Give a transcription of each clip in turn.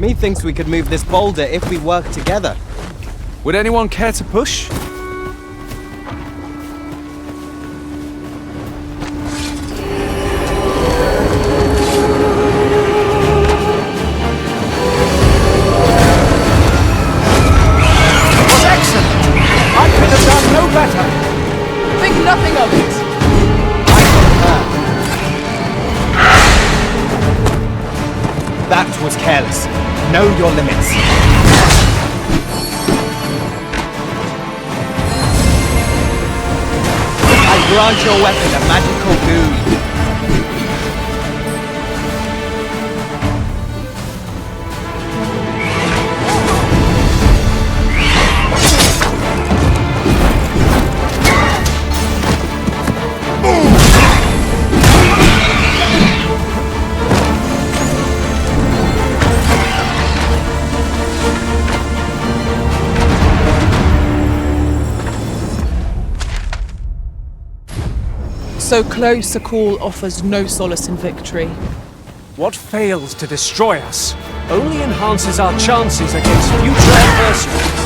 Methinks we could move this boulder if we work together. Would anyone care to push? Nothing of it! That was careless. Know your limits. I grant your weapon a magical boon. So close a call offers no solace in victory. What fails to destroy us only enhances our chances against future adversaries.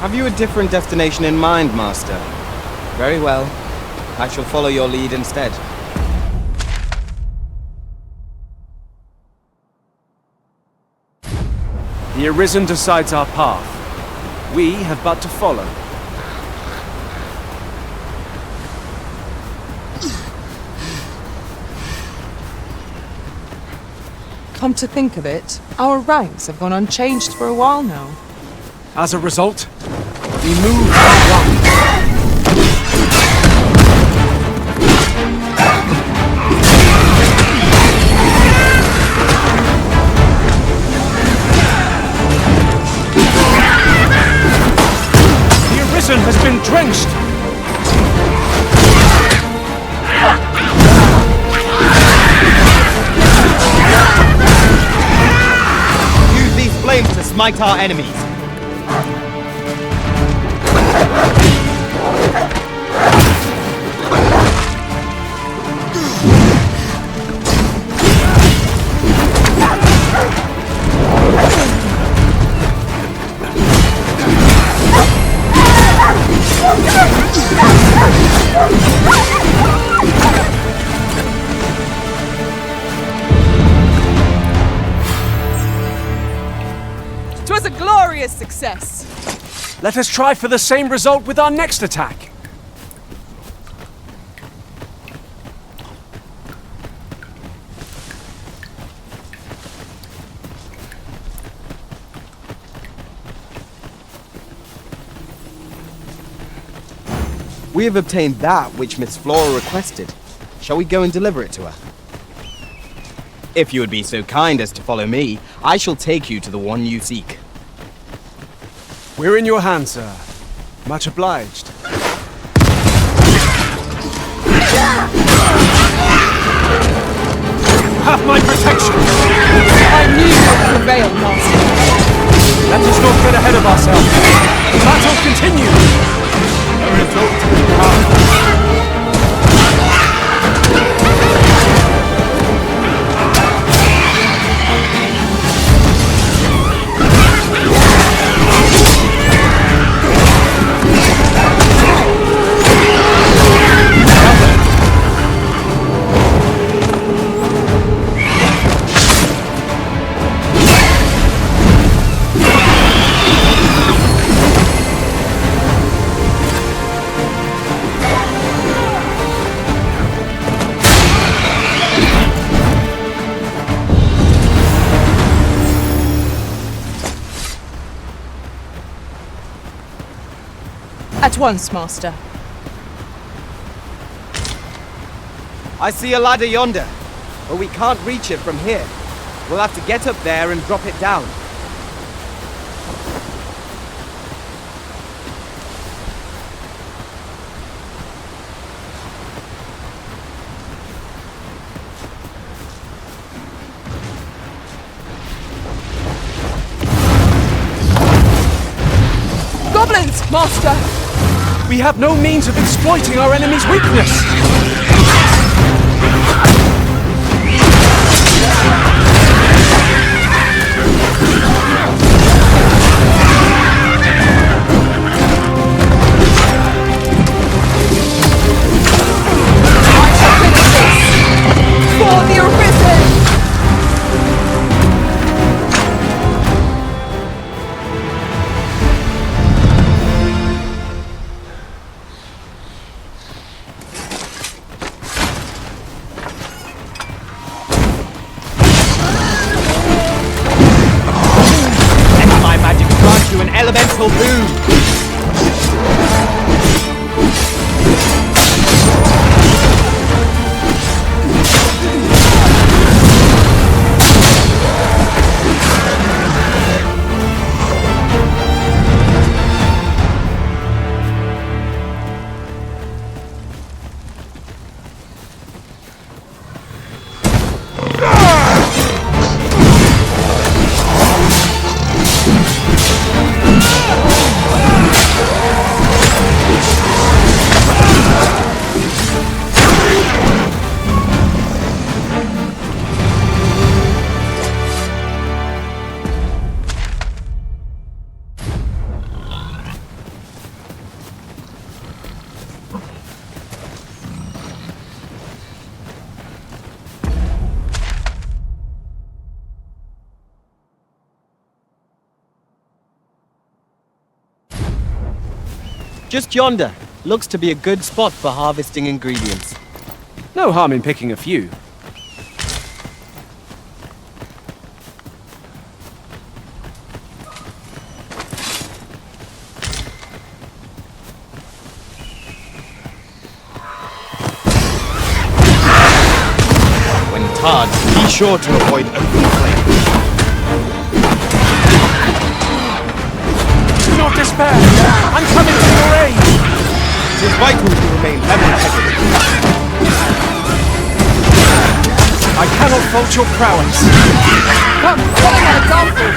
Have you a different destination in mind, Master? Very well. I shall follow your lead instead. The Arisen decides our path. We have but to follow. Come to think of it, our ranks have gone unchanged for a while now. As a result, we move as one. The Arisen has been drenched. Use these flames to smite our enemies. Twas a glorious success! Let us try for the same result with our next attack. We have obtained that which Miss Flora requested. Shall we go and deliver it to her? If you would be so kind as to follow me, I shall take you to the one you seek. We're in your hands, sir. Much obliged. Have my protection! I knew you would prevail, Master. Let us not get ahead of ourselves. The battle continues! A result to come. At once, Master. I see a ladder yonder, but we can't reach it from here. We'll have to get up there and drop it down. Goblins, Master! We have no means of exploiting our enemy's weakness! For the Arisen! Let my magic grant you an elemental boon! Just yonder. Looks to be a good spot for harvesting ingredients. No harm in picking a few. When tarred, be sure to avoid open flame. Do not despair! I'm coming to your aid! It is vital to remain level-headed. I cannot fault your prowess. Come, follow my example!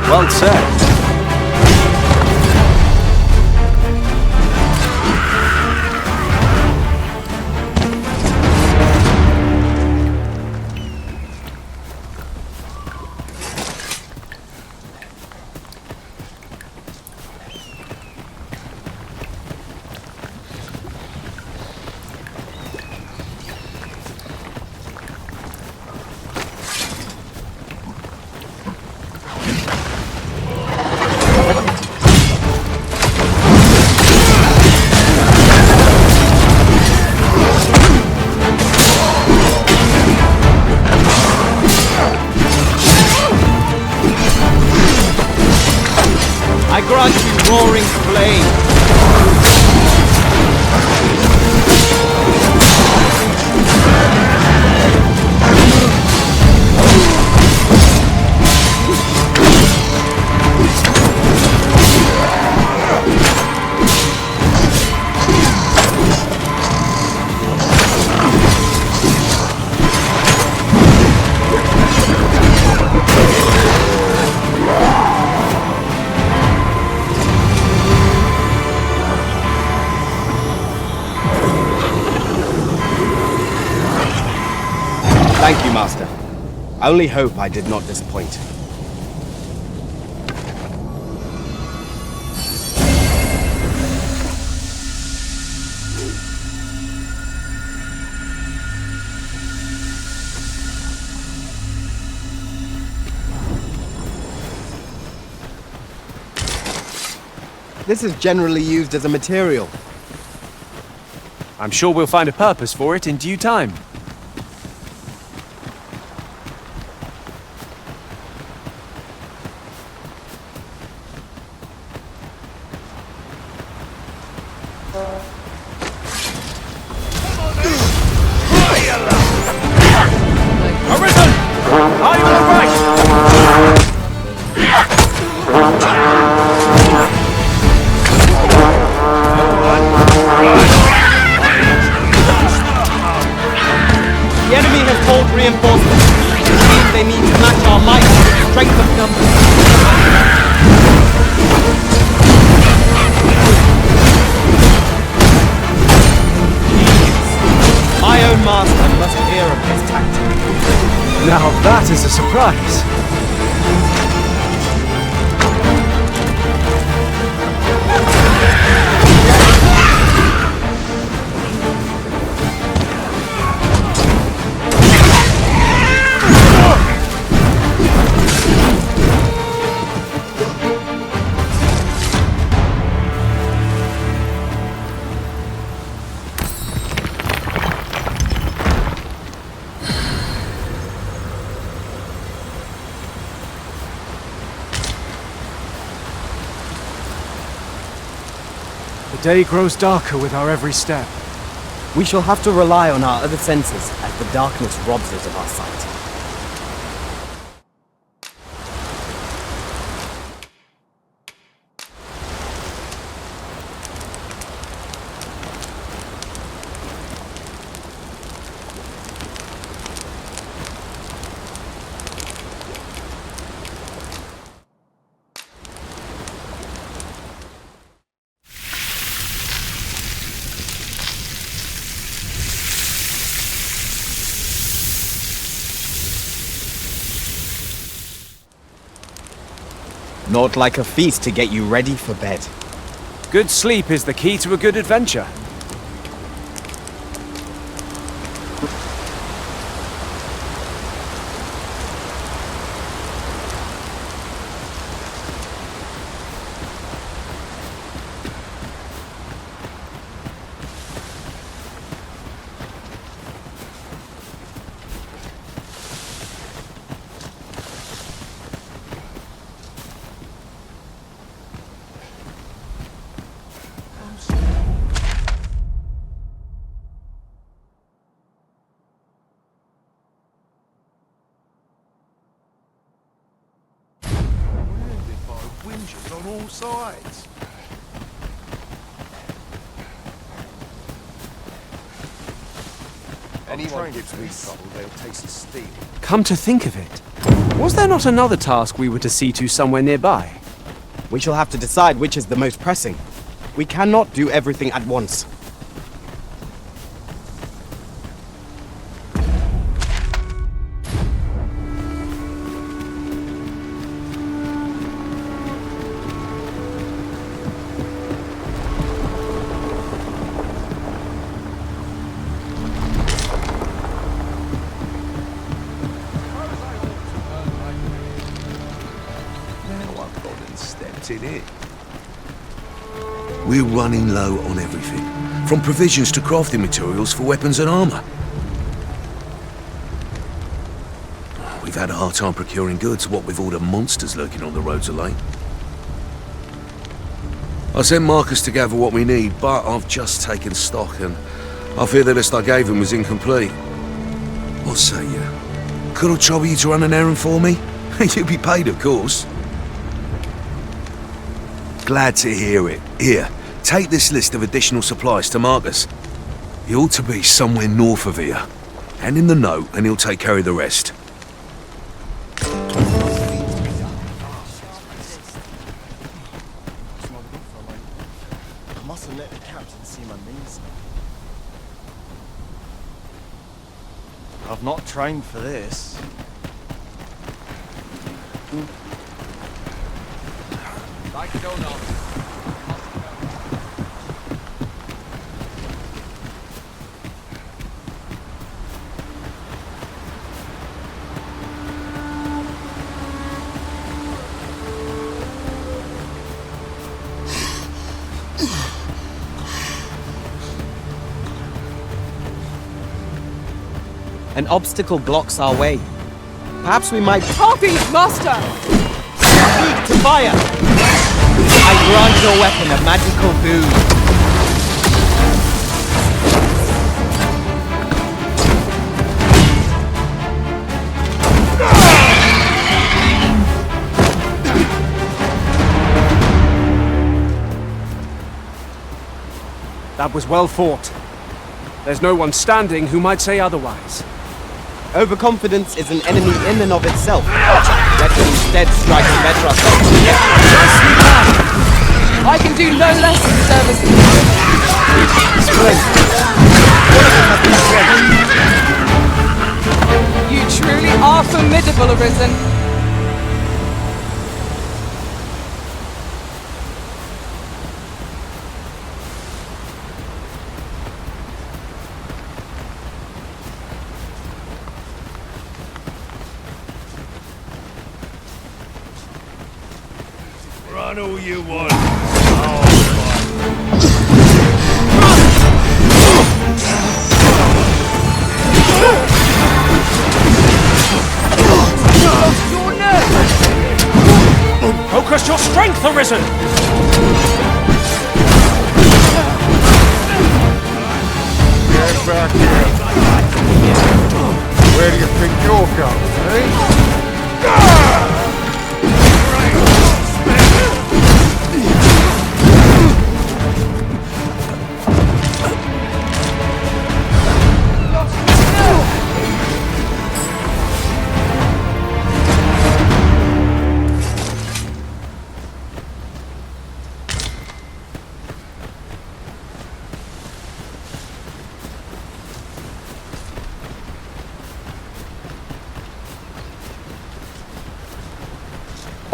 Well said. I grant you roaring flame. Thank you, Master. I only hope I did not disappoint. This is generally used as a material. I'm sure we'll find a purpose for it in due time. Arisen! Are you ready? strength of numbers. My own master must hear of this tactic. Now that is a surprise. The day grows darker with our every step. We shall have to rely on our other senses as the darkness robs us of our sight. Not like a feast to get you ready for bed. Good sleep is the key to a good adventure. On all sides. Anyone gives me trouble, they'll taste his steel. Come to think of it, was there not another task we were to see to somewhere nearby? We shall have to decide which is the most pressing. We cannot do everything at once. In it. We're running low on everything, from provisions to crafting materials for weapons and armor. We've had a hard time procuring goods, what with all the monsters lurking on the roads of late. I sent Marcus to gather what we need, but I've just taken stock and I fear the list I gave him was incomplete. What say you? Could I trouble you to run an errand for me? You'll be paid, of course. Glad to hear it. Here, take this list of additional supplies to Marcus. He ought to be somewhere north of here. Hand him the note and he'll take care of the rest. I mustn't let the captain see my knees. I've not trained for this. An obstacle blocks our way. Perhaps we might Coffee, master! speak to fire! I grant your weapon a magical boon. That was well fought. There's no one standing who might say otherwise. Overconfidence is an enemy in and of itself. Let's instead strike and better ourselves from the I can do no less in service than you. You truly are formidable, Arisen. Run all you want. Focus your strength, Arisen! Get back here. Where do you think you're going, eh?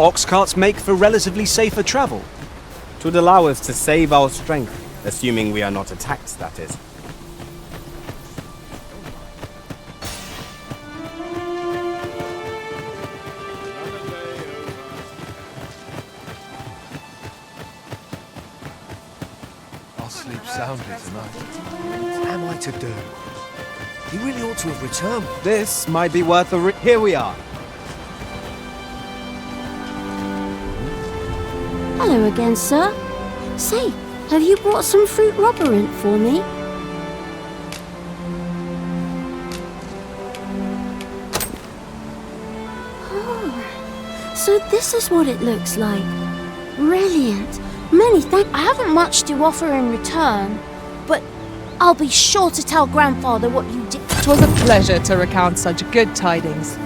Ox carts make for relatively safer travel. It would allow us to save our strength, assuming we are not attacked, that is. I'll sleep soundly tonight. What am I to do? He really ought to have returned. This might be worth a Here we are. Hello again, sir. Say, have you brought some fruit robberant for me? Oh, so this is what it looks like. Brilliant. Many thanks. I haven't much to offer in return, but I'll be sure to tell Grandfather what you did. 'Twas a pleasure to recount such good tidings.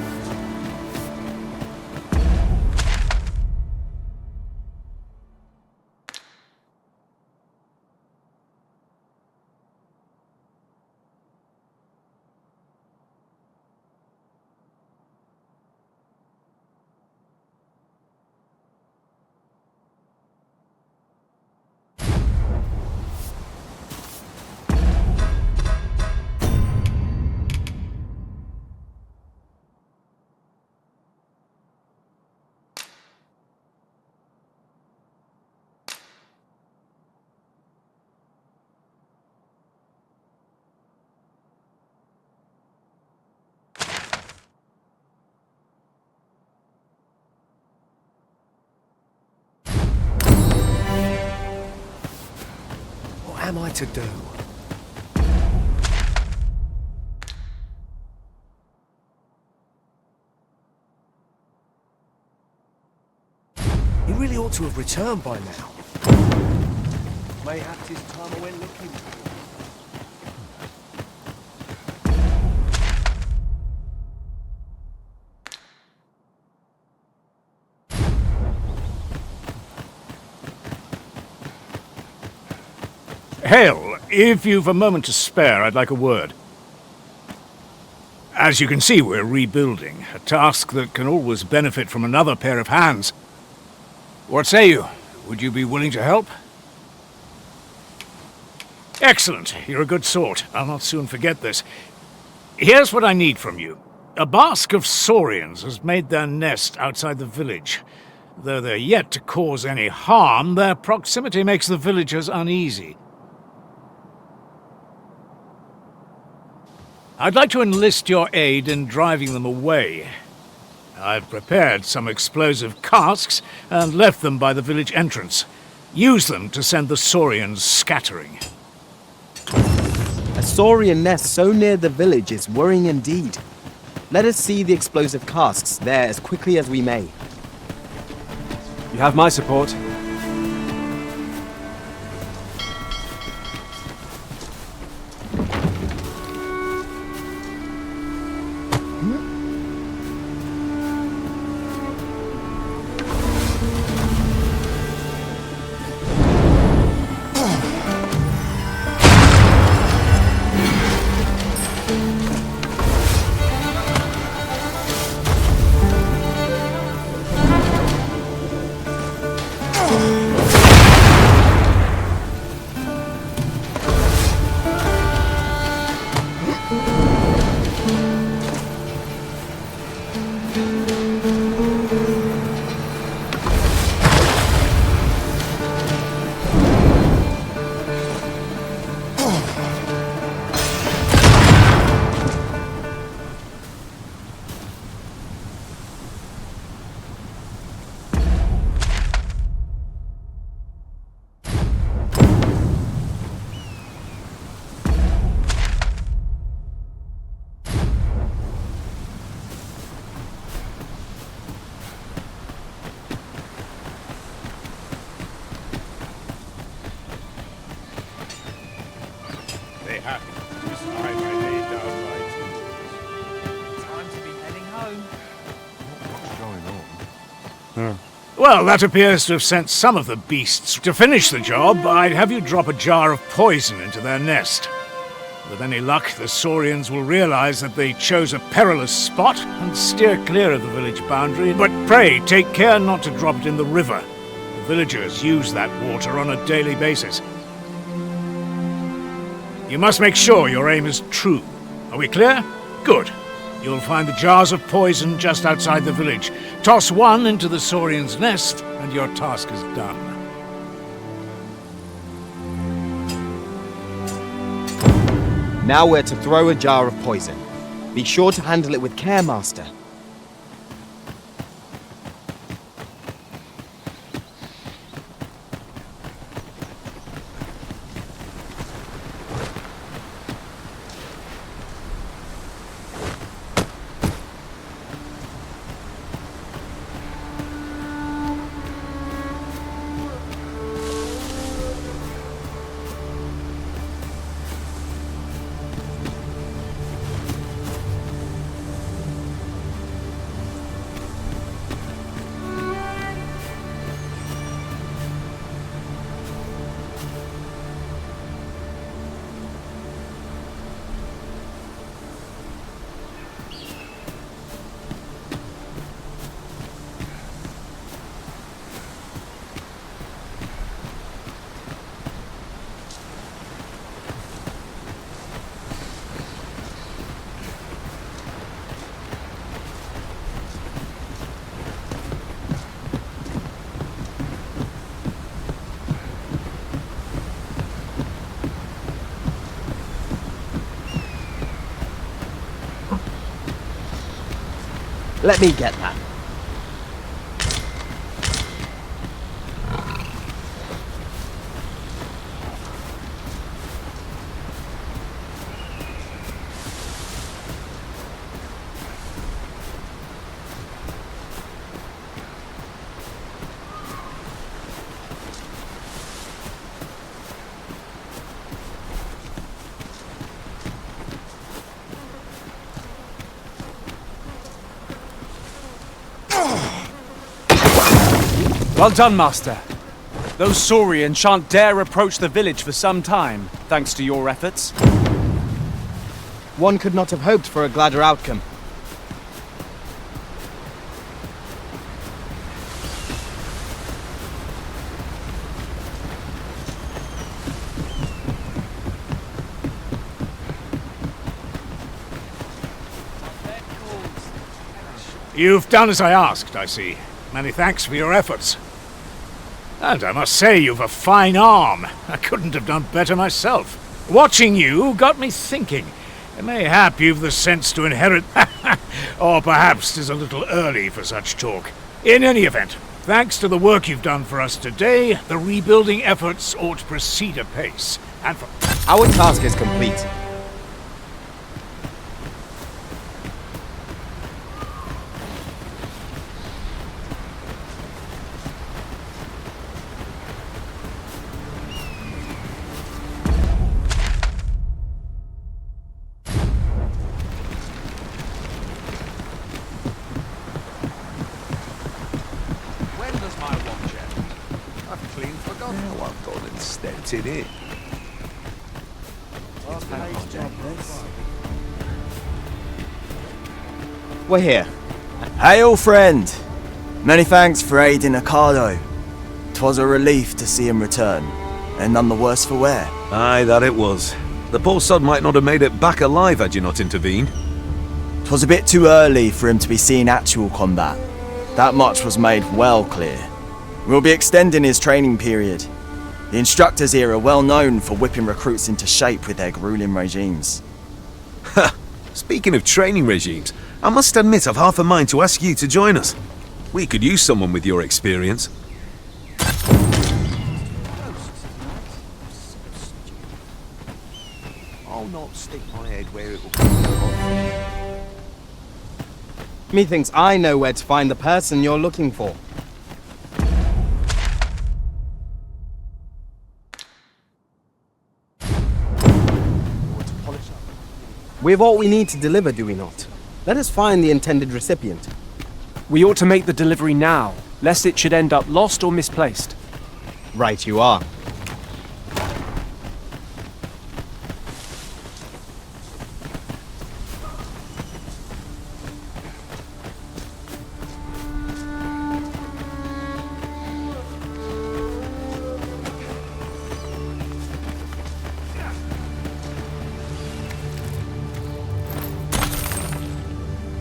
What am I to do? He really ought to have returned by now. Mayhaps his time I went looking. Hale, if you've a moment to spare, I'd like a word. As you can see, we're rebuilding, a task that can always benefit from another pair of hands. What say you? Would you be willing to help? Excellent. You're a good sort. I'll not soon forget this. Here's what I need from you. A bask of saurians has made their nest outside the village. Though they're yet to cause any harm, their proximity makes the villagers uneasy. I'd like to enlist your aid in driving them away. I've prepared some explosive casks and left them by the village entrance. Use them to send the saurians scattering. A saurian nest so near the village is worrying indeed. Let us see the explosive casks there as quickly as we may. You have my support. Well, that appears to have sent some of the beasts. To finish the job, I'd have you drop a jar of poison into their nest. With any luck, the Saurians will realize that they chose a perilous spot and steer clear of the village boundary. But pray, take care not to drop it in the river. The villagers use that water on a daily basis. You must make sure your aim is true. Are we clear? Good. You'll find the jars of poison just outside the village. Toss one into the Saurian's nest, and your task is done. Now we're to throw a jar of poison. Be sure to handle it with care, Master. Let me get that. Well done, Master. Those Saurians shan't dare approach the village for some time, thanks to your efforts. One could not have hoped for a gladder outcome. You've done as I asked, I see. Many thanks for your efforts. And I must say, you've a fine arm. I couldn't have done better myself. Watching you got me thinking. Mayhap you've the sense to inherit... or perhaps 'tis a little early for such talk. In any event, thanks to the work you've done for us today, the rebuilding efforts ought to proceed apace. And for... Our task is complete. In it. We're here. Hail, friend! Many thanks for aiding Ocado. 'Twas a relief to see him return, and none the worse for wear. Aye, that it was. The poor sod might not have made it back alive had you not intervened. 'Twas a bit too early for him to be seeing actual combat. That much was made well clear. We'll be extending his training period. The instructors here are well known for whipping recruits into shape with their grueling regimes. Ha! Speaking of training regimes, I must admit I've half a mind to ask you to join us. We could use someone with your experience. I'll not stick my head where it will come. Methinks I know where to find the person you're looking for. We have all we need to deliver, do we not? Let us find the intended recipient. We ought to make the delivery now, lest it should end up lost or misplaced. Right you are.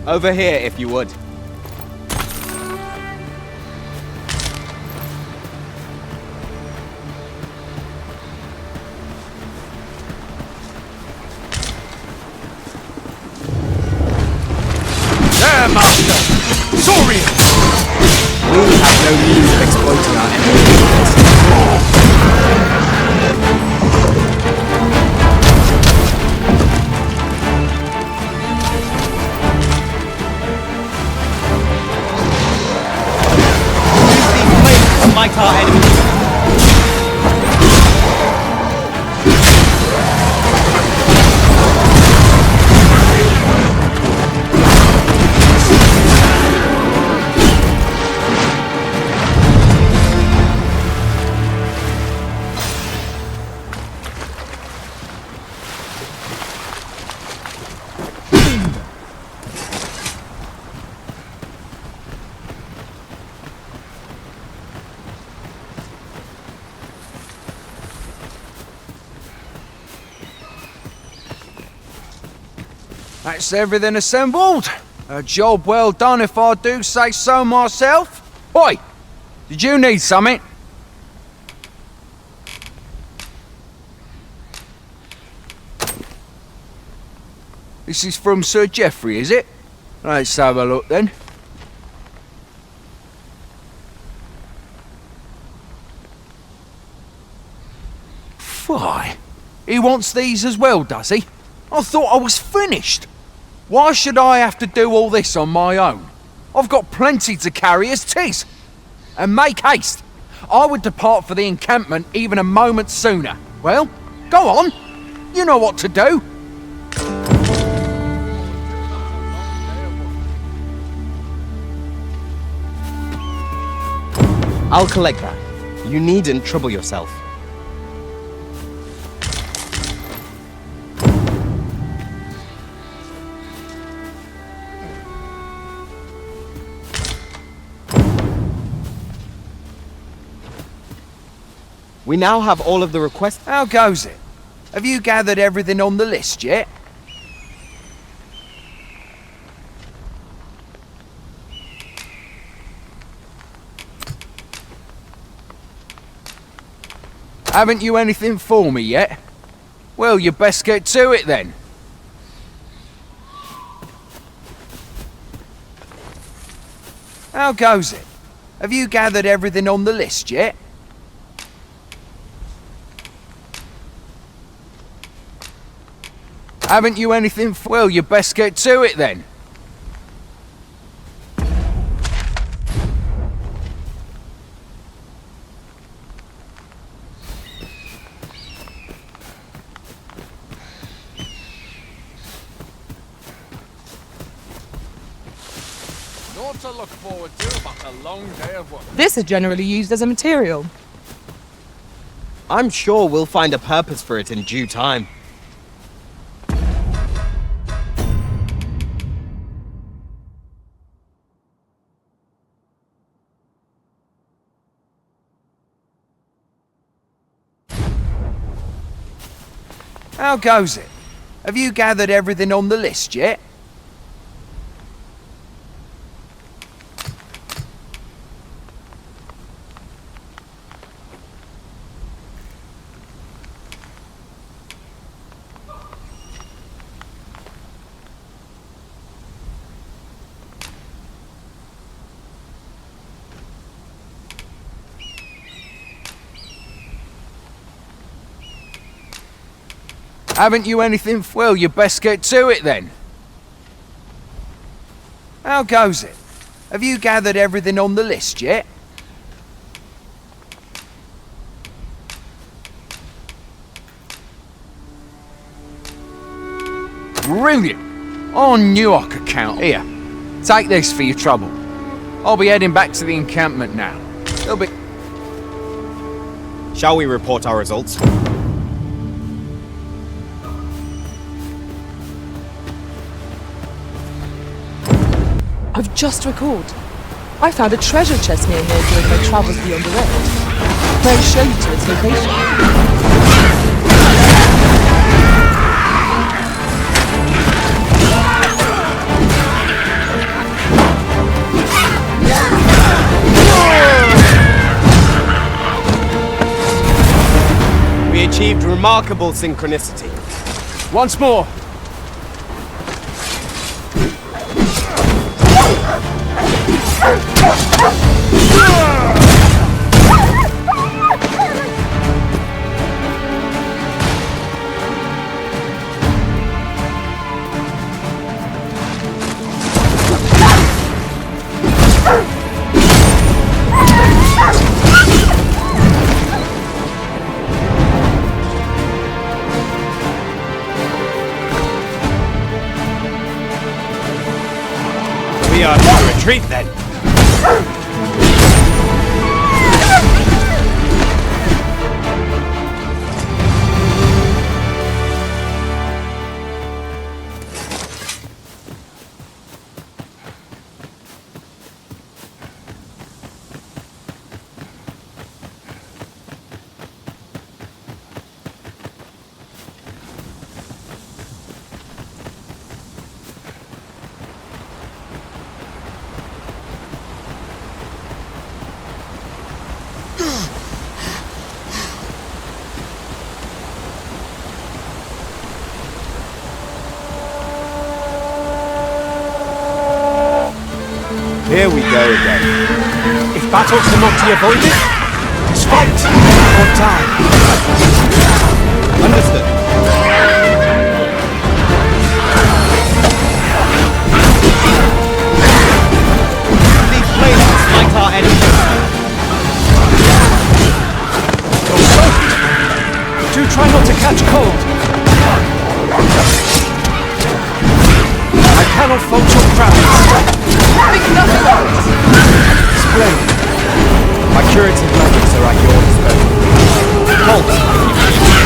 Over here, if you would. There, Master! Saurian! We have no means of exploiting our enemy's weakness. Use these flames to smite our enemies. That's everything assembled. A job well done if I do say so myself. Oi! Did you need something? This is from Sir Geoffrey, is it? Let's have a look then. Fie. He wants these as well, does he? I thought I was finished. Why should I have to do all this on my own? I've got plenty to carry as 'tis. And make haste. I would depart for the encampment even a moment sooner. Well, go on. You know what to do. I'll collect that. You needn't trouble yourself. We now have all of the requests. How goes it? Have you gathered everything on the list yet? Haven't you anything for me yet? Well, you best get to it then. How goes it? Have you gathered everything on the list yet? Haven't you anything? Well, you best get to it then. Not to look forward to, but a long day of work. This is generally used as a material. I'm sure we'll find a purpose for it in due time. How goes it? Have you gathered everything on the list yet? Haven't you anything? Well, you best get to it then. How goes it? Have you gathered everything on the list yet? Brilliant! I knew I could count. Here, take this for your trouble. I'll be heading back to the encampment now. There'll be... Shall we report our results? I've just recalled. I found a treasure chest near here during my travels beyond the rift. May I show you to its location? We achieved remarkable synchronicity. Once more. We are to retreat then. Here we go again. If battle cannot be avoided, it's fight or die. Understood. These blades smite our enemies. You're soaked. Do try not to catch cold. I cannot fault your craft. Think nothing of it! Splendid. My curative methods are at your disposal. Halt, if you please.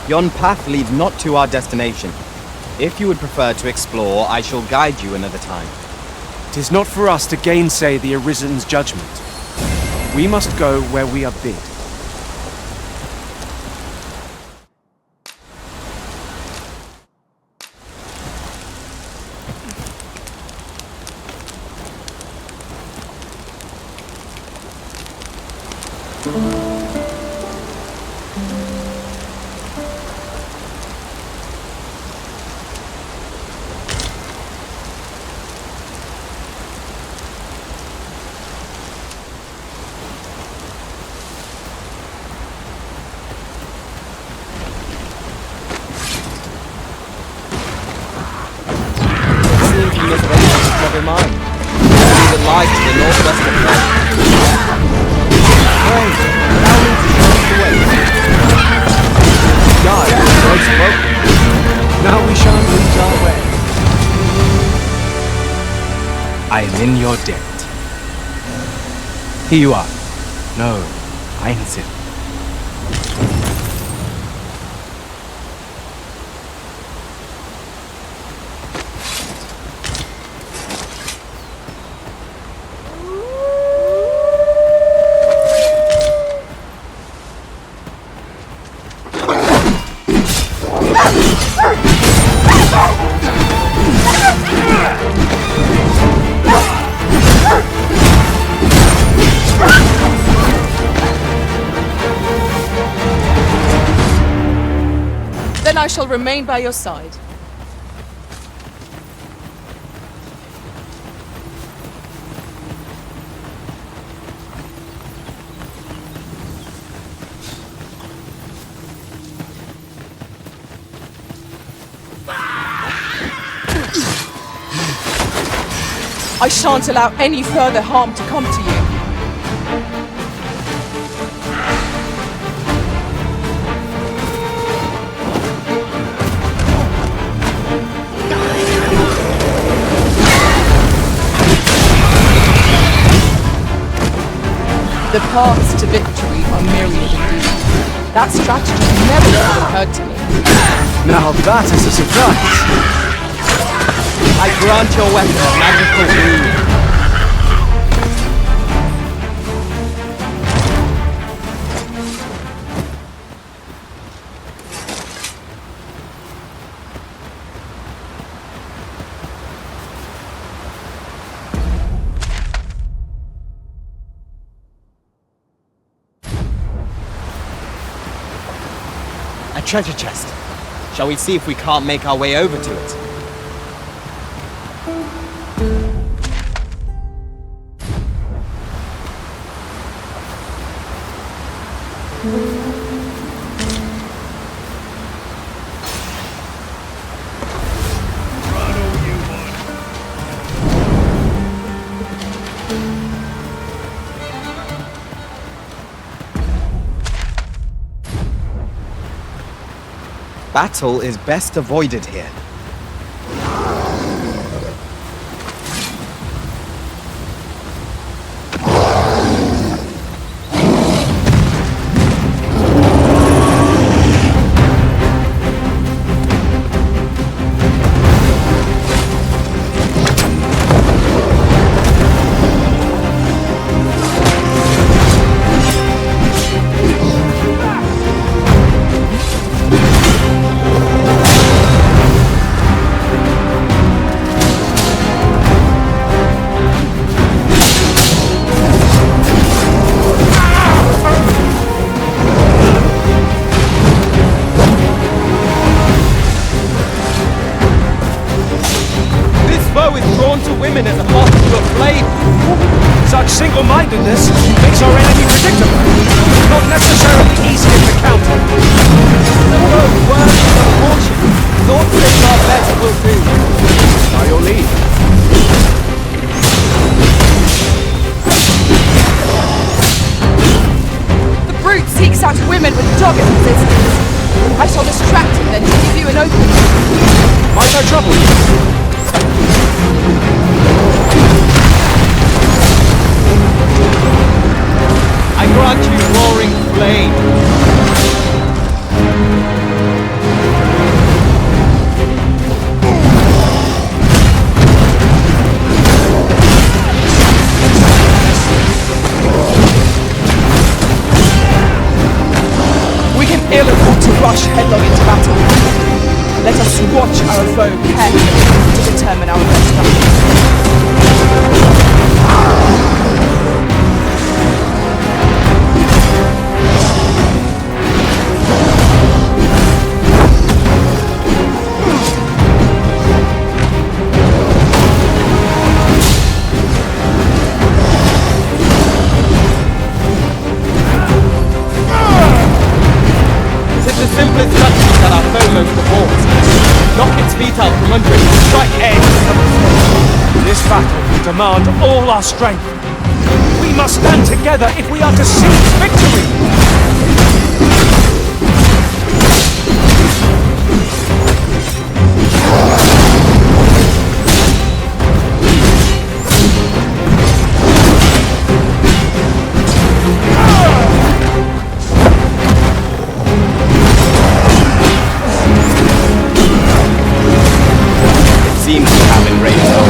Yon path leads not to our destination. If you would prefer to explore, I shall guide you another time. 'Tis not for us to gainsay the Arisen's judgment. We must go where we are bid. Never mind. Leave it lies to the northwest of Rome. Pray, allow me to show you the way. God, well spoken. Now we shan't lose our way. I am in your debt. Here you are. No, Einstein. Then I shall remain by your side. I shan't allow any further harm to come to you. The paths to victory are myriad indeed. That strategy never would have occurred to me. Now that is a surprise. I grant your weapon a magical boon. A treasure chest. Shall we see if we can't make our way over to it? Battle is best avoided here. Women as a path to a flame. Such single-mindedness makes our enemy predictable, not necessarily easier to counter. No words of fortune. Thoughts saying our best will do. By your leave. The brute seeks out women with dogged resistance. I shall distract him then to give you an opening. Might I trouble you? I grant you roaring flame. We can ill afford to rush headlong into battle. Let us watch our foe carefully to determine our best strategy. The simplest strategy that our foe most performs. Knock its feet out from under it and strike edge. This battle will demand all our strength. We must stand together if we are to seize victory! Seems to have enraged our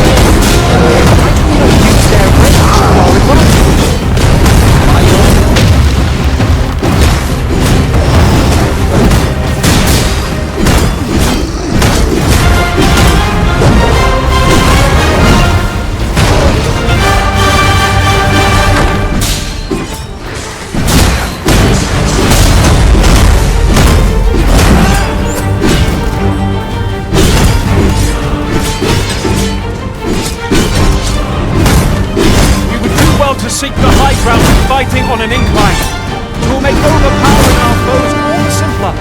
seek the high ground fighting on an incline. It will make overpowering our foes all the simpler.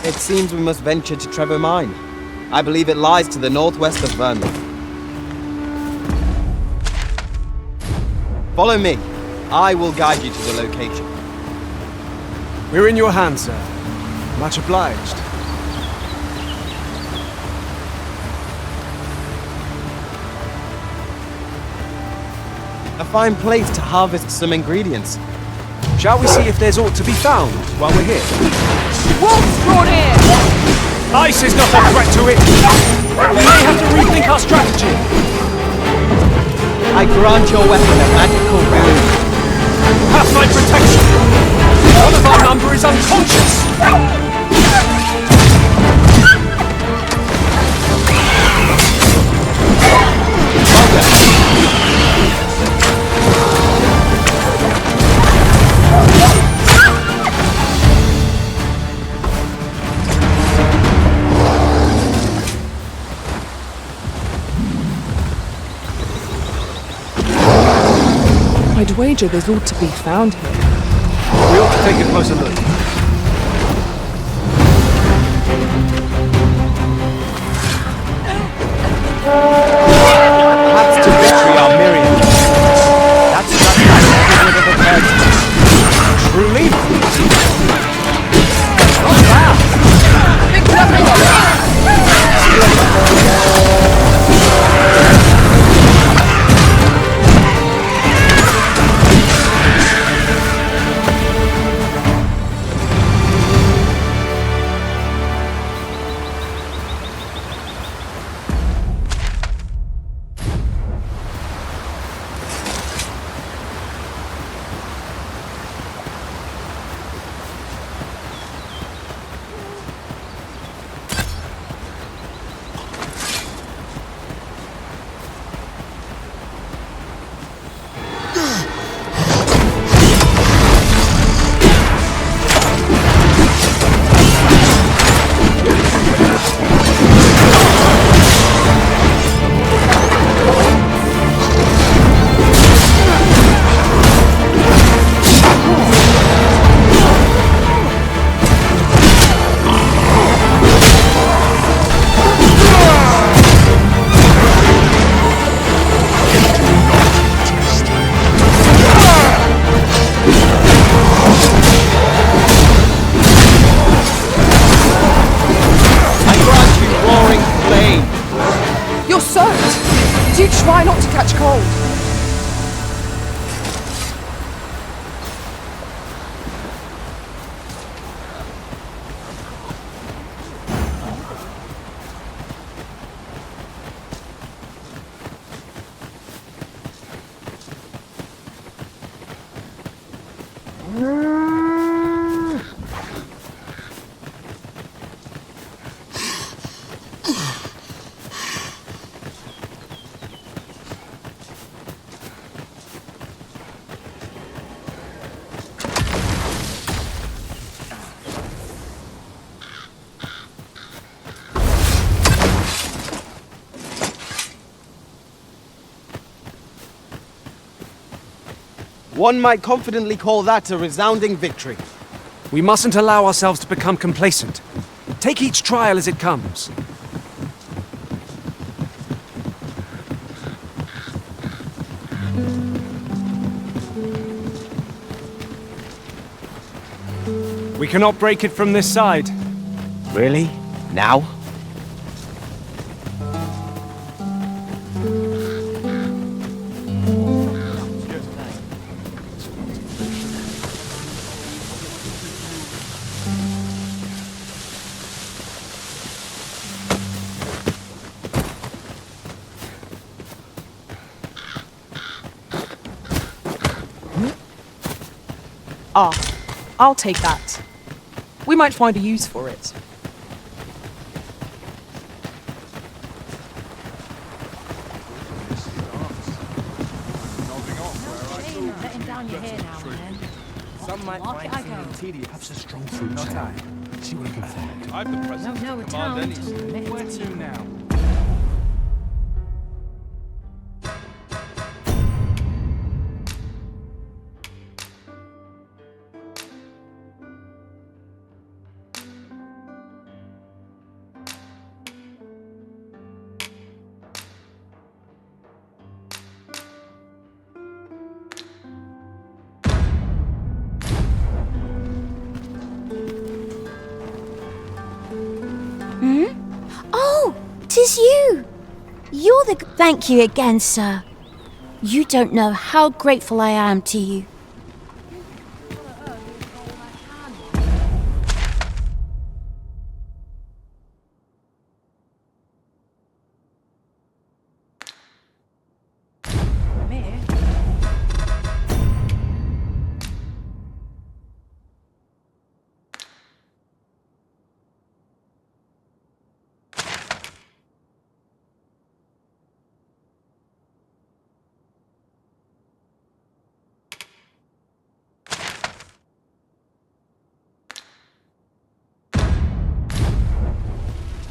It seems we must venture to Trevor Mine. I believe it lies to the northwest of Burnley. Follow me. I will guide you to the location. We're in your hands, sir. Much obliged. A fine place to harvest some ingredients. Shall we see if there's aught to be found while we're here? Wolves drawn in! Ice is not a threat to it! We may have to rethink our strategy! I grant your weapon a magical boon. Have my protection! One of our number is unconscious! I'd wager there's aught to be found here. We ought to take a closer look. Paths to victory are myriad. That's just like never would have occurred to me. Truly? Try not to catch cold. One might confidently call that a resounding victory. We mustn't allow ourselves to become complacent. Take each trial as it comes. We cannot break it from this side. Really? Now? Ah, I'll take that. We might find a use for it. Some might find it tedious. Perhaps a strong fruit. Not I. See what I can find. I'm the president. No, Command any. Where to now? You're the... Thank you again, sir. You don't know how grateful I am to you.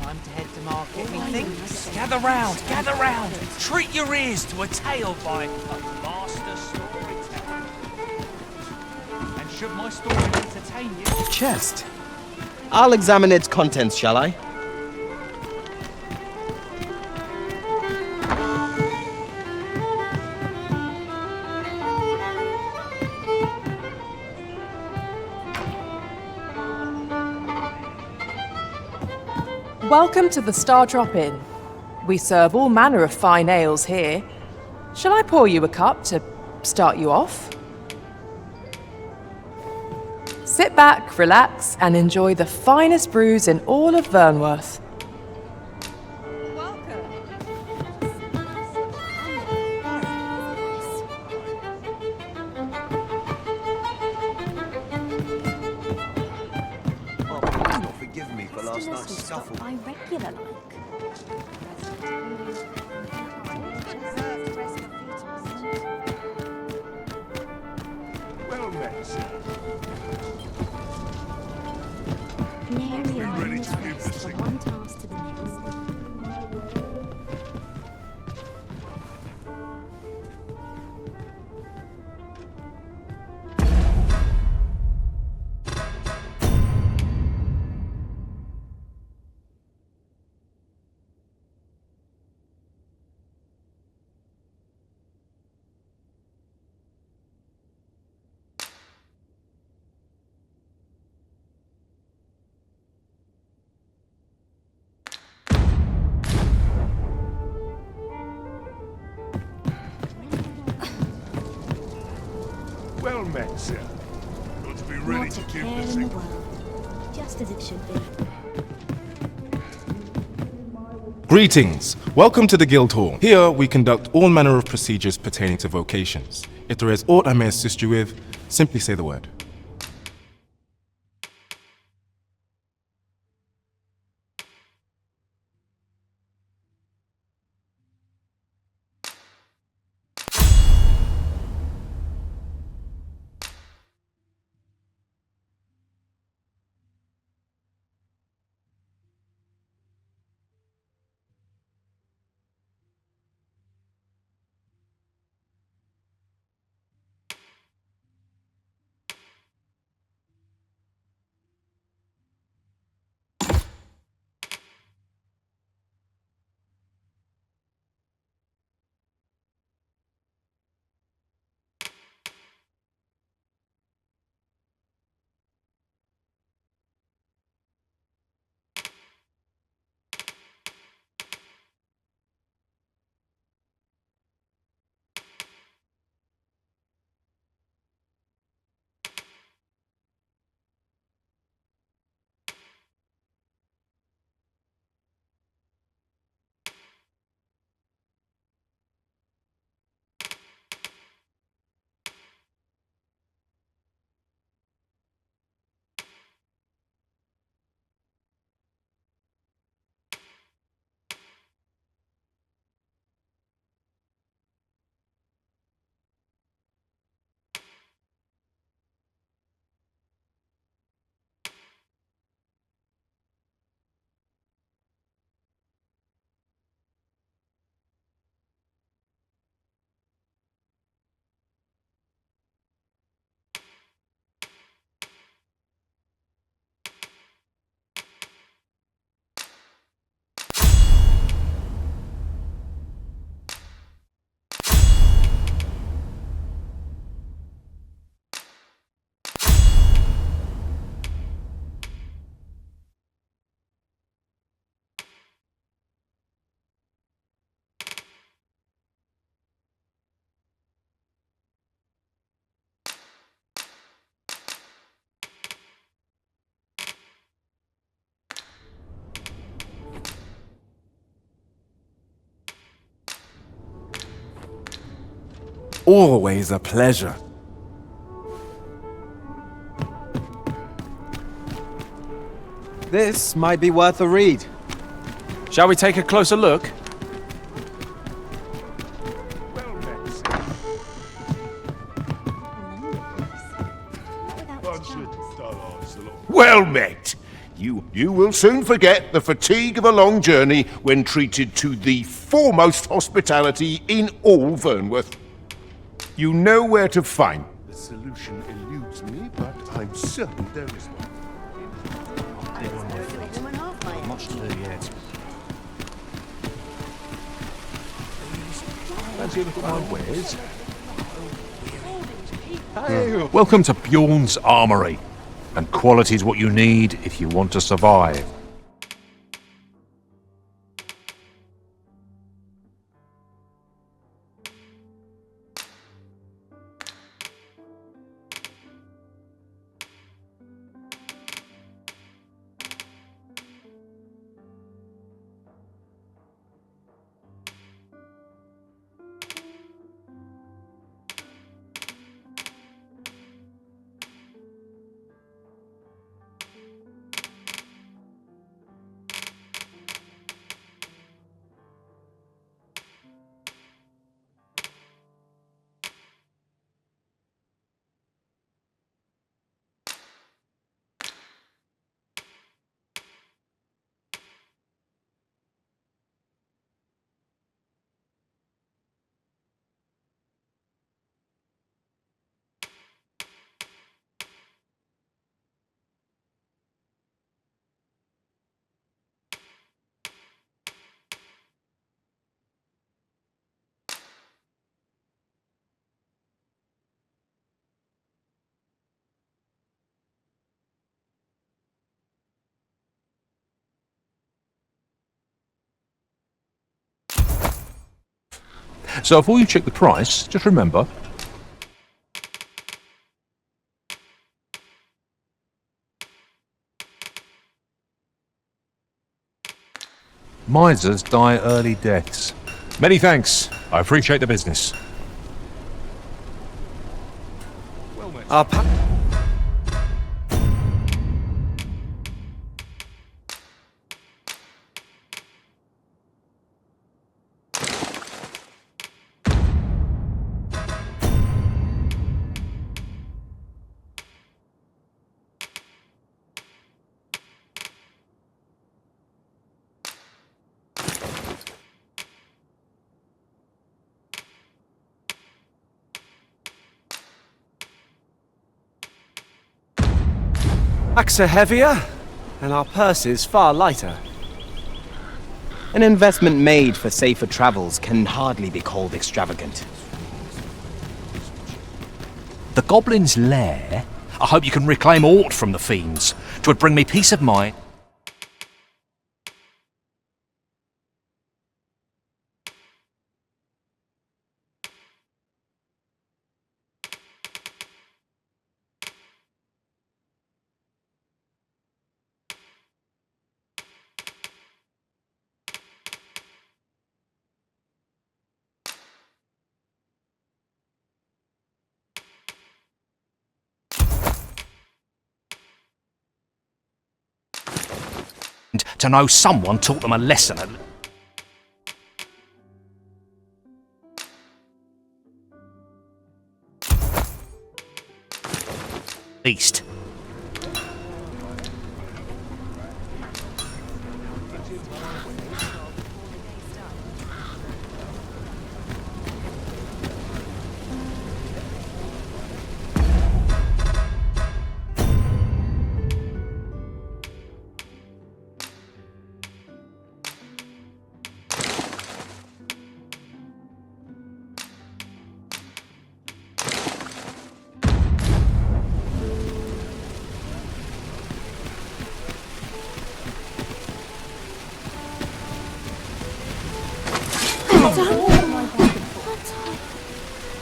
Time to head to market, methinks. Gather round, gather round. Treat your ears to a tale by a master storyteller. And should my story entertain you... Chest. I'll examine its contents, shall I? Welcome to the Star Drop Inn. We serve all manner of fine ales here. Shall I pour you a cup to start you off? Sit back, relax, and enjoy the finest brews in all of Vernworth. Oh, please not forgive me for last night's scuffle. By regular like. Well met, sir. Nary a ready moment's to give rest this from thing- one task to the next. Well met, sir. Got to be ready Not to a give care this in the thing. world. Just as it should be. Greetings! Welcome to the Guild Hall. Here we conduct all manner of procedures pertaining to vocations. If there is aught I may assist you with, simply say the word. always a pleasure. This might be worth a read. Shall we take a closer look? Well met! You will soon forget the fatigue of a long journey when treated to the foremost hospitality in all Vernworth. You know where to find. The solution eludes me, but I'm certain there is one. Much to do yet. Fancy a look at my wares? Welcome to Bjorn's Armory. And quality is what you need if you want to survive. So before you check the price, just remember, misers die early deaths. Many thanks. I appreciate the business. Our Packs are heavier, and our purses far lighter. An investment made for safer travels can hardly be called extravagant. the Goblin's Lair. I hope you can reclaim aught from the fiends. 'Twould bring me peace of mind. To know someone taught them a lesson at least.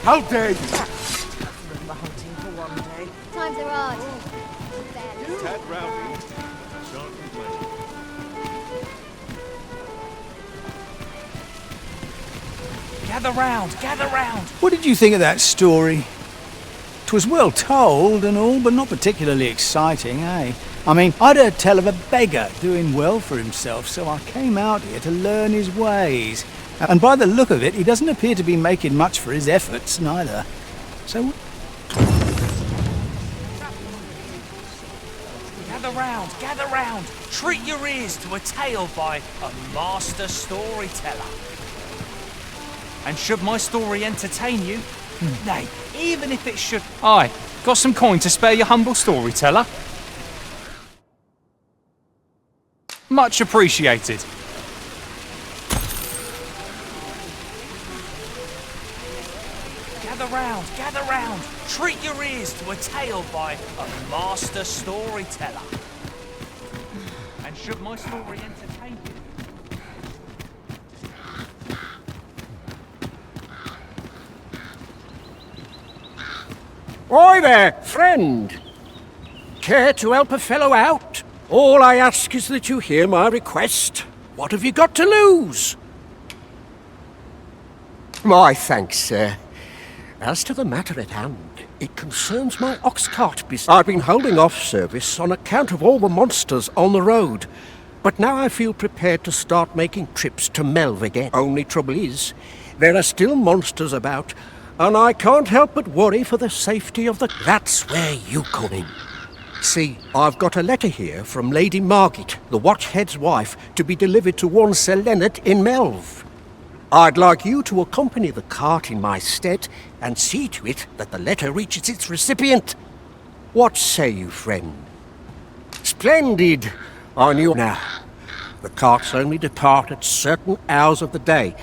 How dare you! Times are hard. Tad rowdy. Shan't complain. Gather round, gather round. What did you think of that story? 'Twas well told and all, but not particularly exciting, eh? I mean, I'd heard tell of a beggar doing well for himself, so I came out here to learn his ways. And by the look of it, he doesn't appear to be making much for his efforts, neither. So... Gather round. Treat your ears to a tale by a master storyteller. And should my story entertain you, nay, even if it should... Aye, got some coin to spare your humble storyteller? Much appreciated. Gather round. Treat your ears to a tale by a master storyteller. And should my story entertain you... Oi there, friend! Care to help a fellow out? All I ask is that you hear my request. What have you got to lose? My thanks, sir. As to the matter at hand, it concerns my ox cart business. I've been holding off service on account of all the monsters on the road, but now I feel prepared to start making trips to Melv again. Only trouble is, there are still monsters about, and I can't help but worry for the safety of the... That's where you come in. See, I've got a letter here from Lady Margit, the Watchhead's wife, to be delivered to one Sir Leonard in Melv. I'd like you to accompany the cart in my stead and see to it that the letter reaches its recipient. What say you, friend? Splendid! I knew now. The carts only depart at certain hours of the day,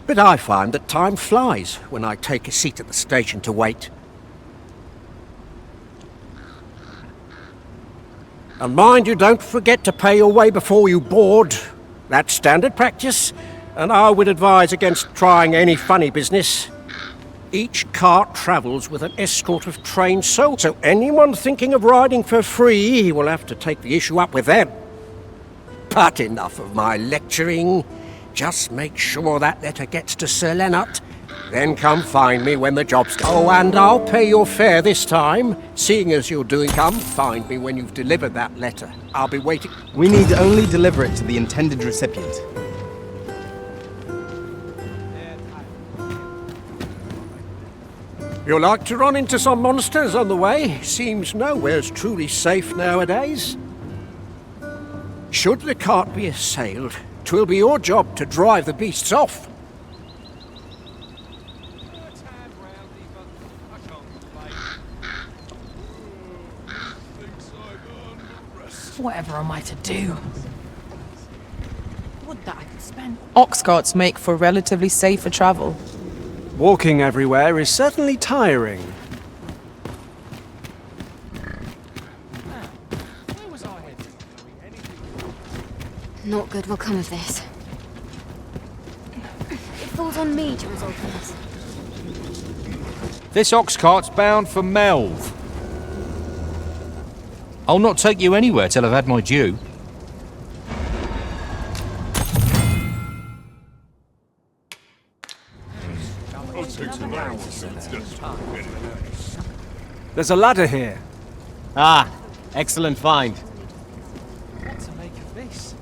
but I find that time flies when I take a seat at the station to wait. And mind you don't forget to pay your way before you board. That's standard practice, and I would advise against trying any funny business. Each cart travels with an escort of trained soldiers, so anyone thinking of riding for free will have to take the issue up with them. But enough of my lecturing. Just make sure that letter gets to Sir Leonard. Then come find me when the job's done. Oh, and I'll pay your fare this time. Seeing as you're doing, come find me when you've delivered that letter. I'll be waiting. We need only deliver it to the intended recipient. You'll like to run into some monsters on the way. Seems nowhere's truly safe nowadays. Should the cart be assailed, 'twill be your job to drive the beasts off. Whatever am I to do? Would that I could spend. Ox carts make for relatively safer travel. Walking everywhere is certainly tiring. Not good will come of this. It falls on me to resolve this. This ox cart's bound for Melv. I'll not take you anywhere till I've had my due. There's a ladder here. Ah, excellent find. What to make of this?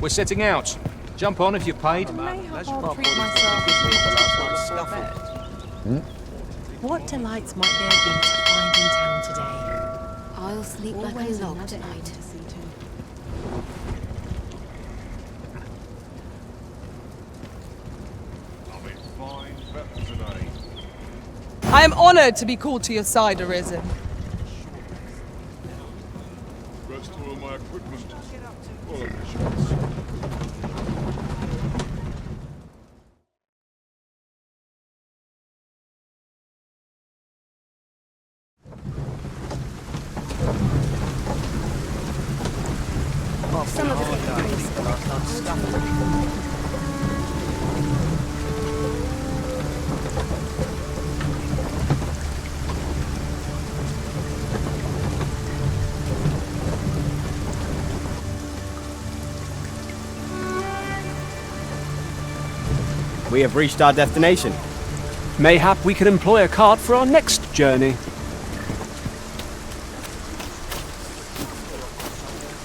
We're setting out. Jump on if you're paid. What delights might there be to find in town today? I'll sleep like a log tonight. I am honored to be called to your side, Arisen. Restore my equipment. Some of it We have reached our destination. Mayhap we can employ a cart for our next journey.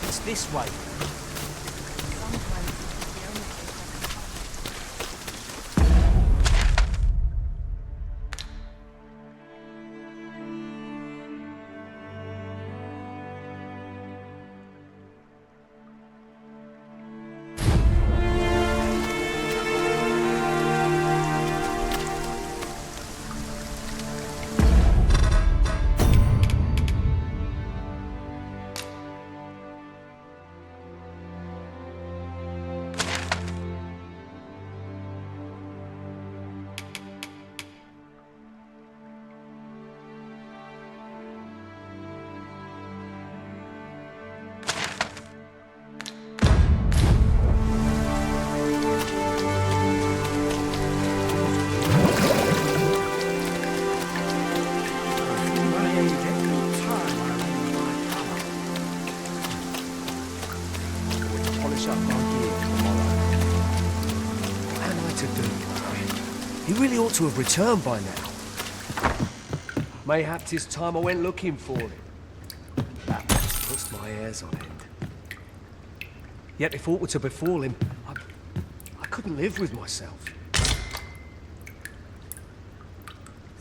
It's this way. He really ought to have returned by now. Mayhap 'tis time I went looking for him. That puts my hairs on end. Yet if aught were to befall him, I couldn't live with myself.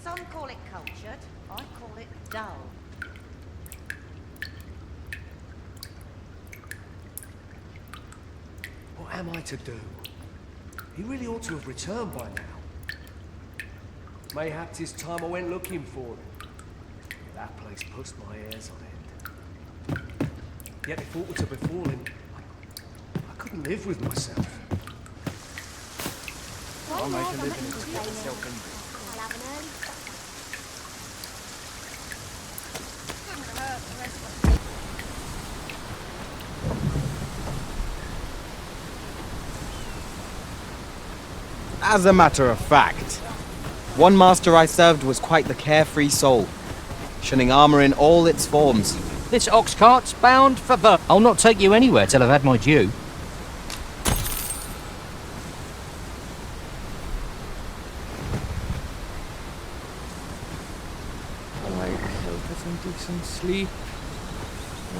Some call it cultured, I call it dull. What am I to do? He really ought to have returned by now. Mayhap 'tis time I went looking for him. That place puts my hairs on end. Yet if aught were to befall him, I couldn't live with myself. I'll make a living to get myself in. I'll have an early Couldn't hurt the rest of it. As a matter of fact, one master I served was quite the carefree soul, shunning armor in all its forms. This ox cart's bound for the... I'll not take you anywhere till I've had my due. Some decent sleep.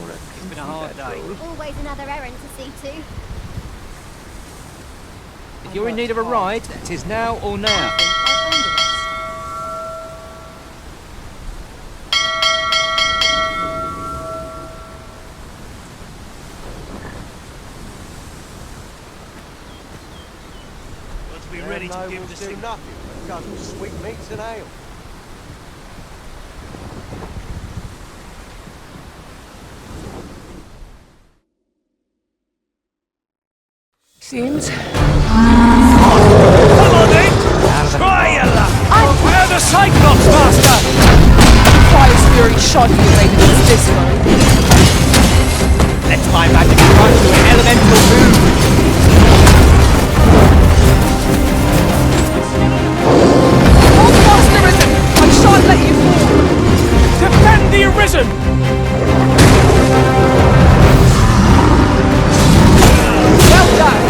It's been a hard day. Always another errand to see to. If you're in need of a ride, 'tis now or now. To be ready to give the signal. Nothing but guns, sweetmeats and ale. Seems. Come on then! Try your luck! We're the Cyclops, Master! Fire's fury shot you lady this way. Let my magic grant you an elemental move! Hold fast, Arisen! I shan't let you fall! Defend the Arisen! Well done!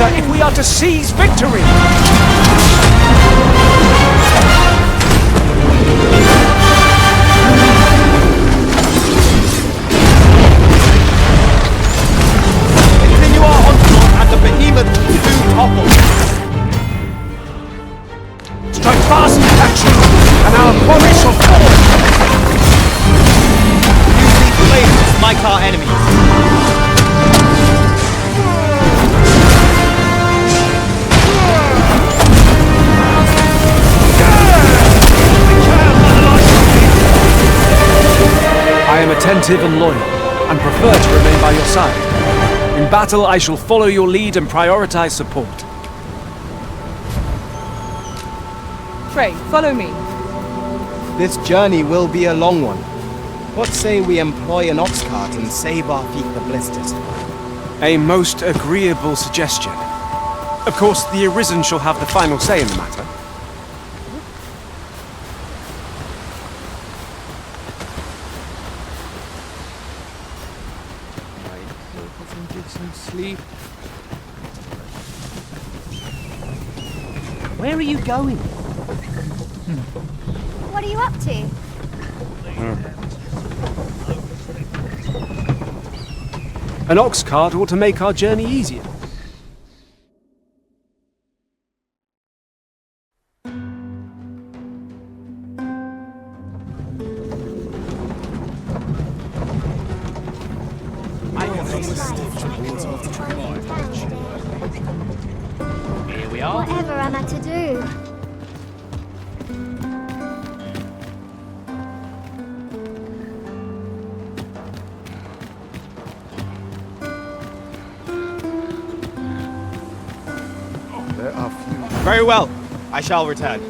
longer if we are to seize victory! Continue our onslaught and the behemoth will soon topple. Strike fast, action, and our quarry shall fall! Use these flames to smite our enemies. I am attentive and loyal, and prefer to remain by your side. In battle, I shall follow your lead and prioritize support. Frey, follow me. This journey will be a long one. What say we employ an ox cart and save our feet the blisters? A most agreeable suggestion. Of course, the Arisen shall have the final say in the matter. Sleep. Where are you going? What are you up to? An ox cart ought to make our journey easier. Here we are. Whatever am I to do? Very well. I shall return.